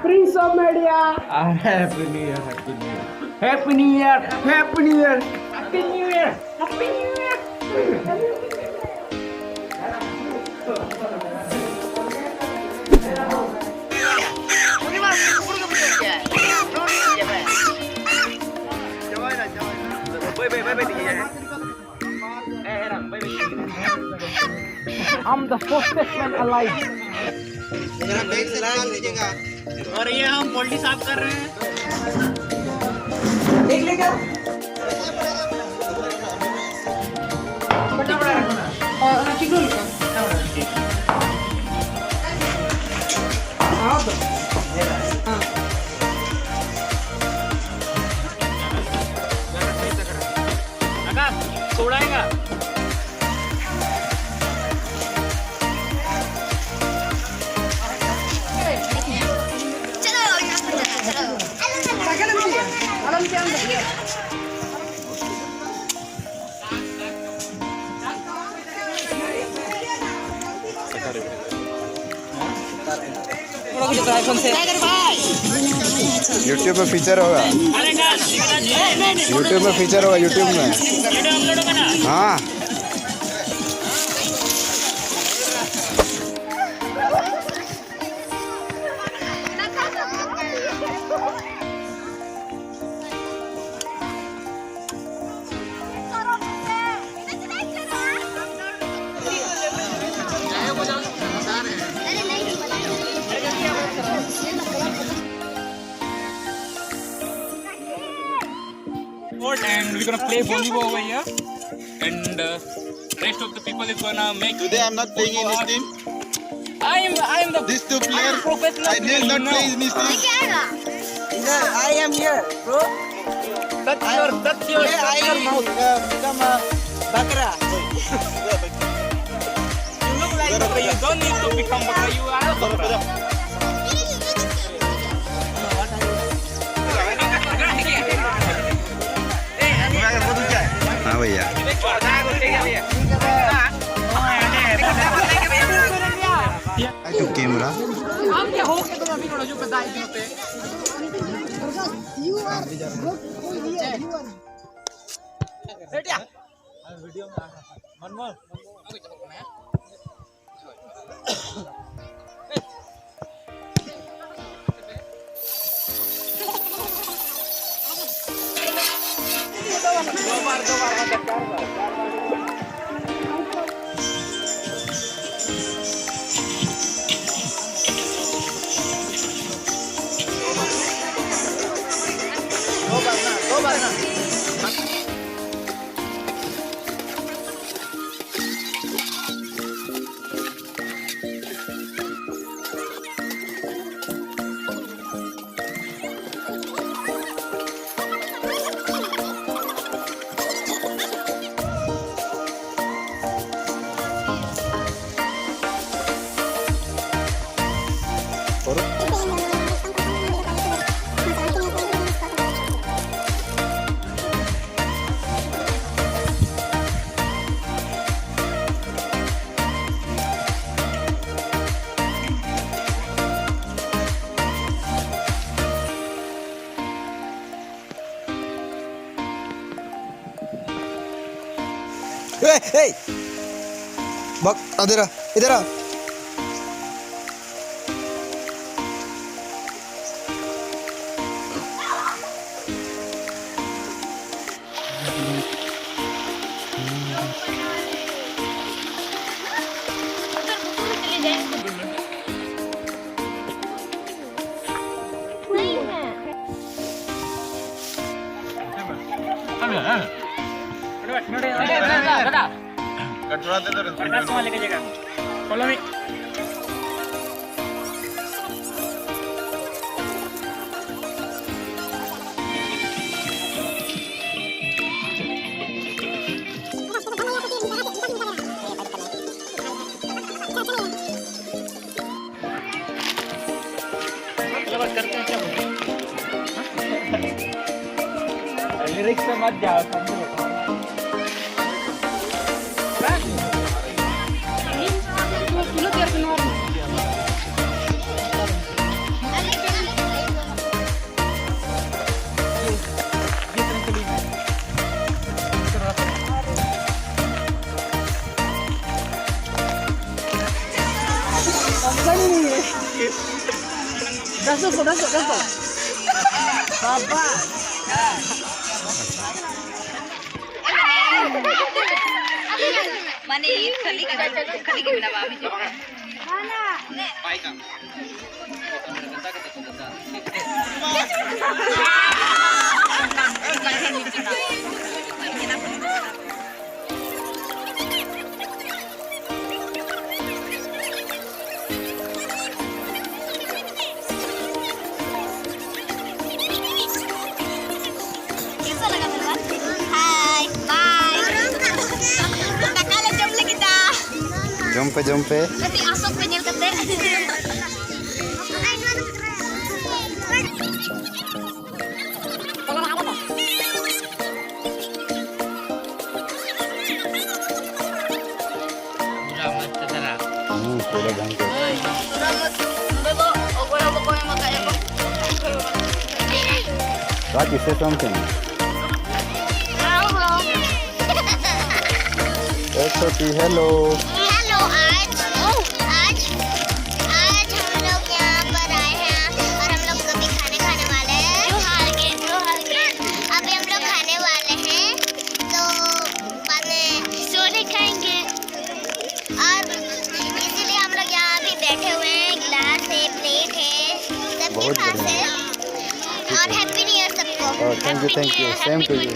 Prince of Media. Happy New Year. Happy New Year. Happy New Year. Happy New Year. Happy New Year. I'm the fastest man alive. और ये हम poultry साफ कर रहे हैं। देख लेगा तोड़ाएगा यूट्यूब में फीचर होगा, यूट्यूब में फीचर होगा, यूट्यूब में। हाँ and we're gonna play volleyball over here, and rest of the people is gonna make. Today I'm not playing in this team. I'm the These two players, professional. I will not play in this team. I am here, bro. That's your I become a bakra. You look like Bakra. You don't need to become Bakra. You are a Bakra. हाँ भैया to camera हम क्या हो के तुम अभी थोड़ा जो बताए थे पे You are good. You are. बेटिया वीडियो में मनमोहन दो बार ना Hey! Bak, इधर आ, इधर आ। कटोरा दे दो कटोरा लेके जाएगा फॉलो मी बात करते हैं क्या लिरिक्स पे मत जाओ समझो माने ये खाली के बिना बाबी जो कैसा लगा मेरा hi bye nakala jump kita jumpe nanti asok penyel kete पूरा ढंग से What you say something? It's okay. Hello. Hello आज हम लोग यहाँ पर आए हैं और हम लोग कभी खाने वाले हैं जो हार गए अभी हम लोग खाने वाले हैं तो बाद में सोने खाएंगे और इसीलिए हम लोग यहाँ भी बैठे हुए हैं गिलास है प्लेट है सबके बहुत पास बढ़िया। है और हैप्पी न्यू ईयर सबको Oh, thank you, thank you. Same to you.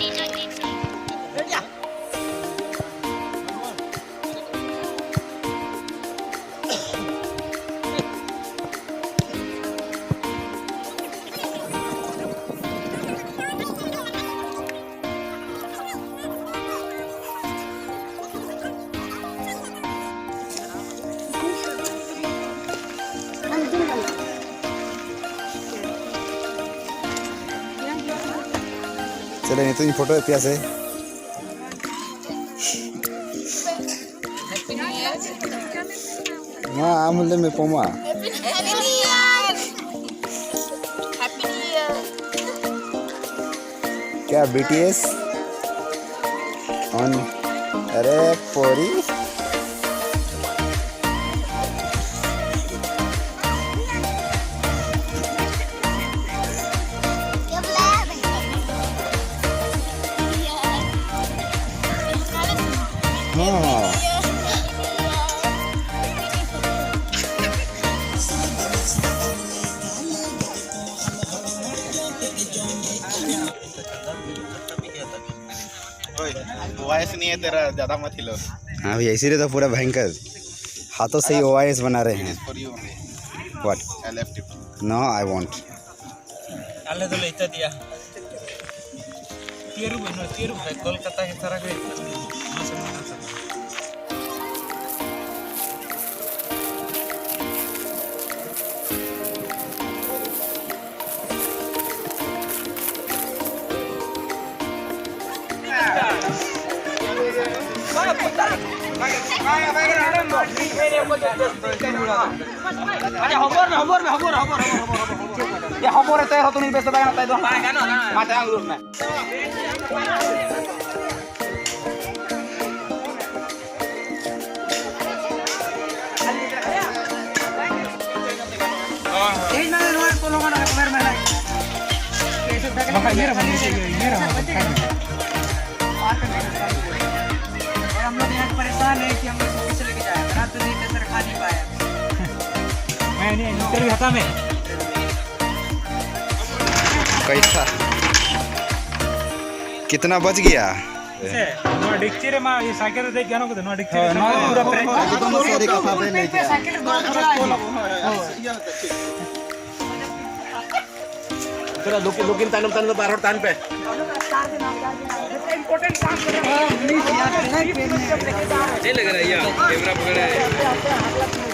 चले nih tuh foto biasa. Nah, amul me poma. Happy new year क्या BTS? On. अरे पोरी. हाँ. वॉइस नहीं है तेरा, ज्यादा मत हिलो। हाँ भैया इसीलिए तो पूरा भयंकर हाथों से ही OIS बना रहे हैं. For you only. What? I left it. No, I won't. alle to leita dia tiru be kolkata ke tara ke Ya hobor itu ya tuh besta banget itu. Mata yang lurus nah. Ini mana luar tolongan ada kamera mana? Ini हम लोग यहाँ परेशान है कि हम लोग किसे लेके जाए रात दिन सर खा नहीं पाया मैं नहीं इंटरव्यू हटा में कैसा कितना बच गया से नो डिक्ची रे मा ये साइकिल देख गया ना को नो डिक्ची रे पूरा एकदम सारी कथा पे नहीं किया तेरा लुकिन तानम बाहर तान पे इंपॉर्टेंट काम कर रहे हैं नहीं लग रहा है ये कैमरा पकड़े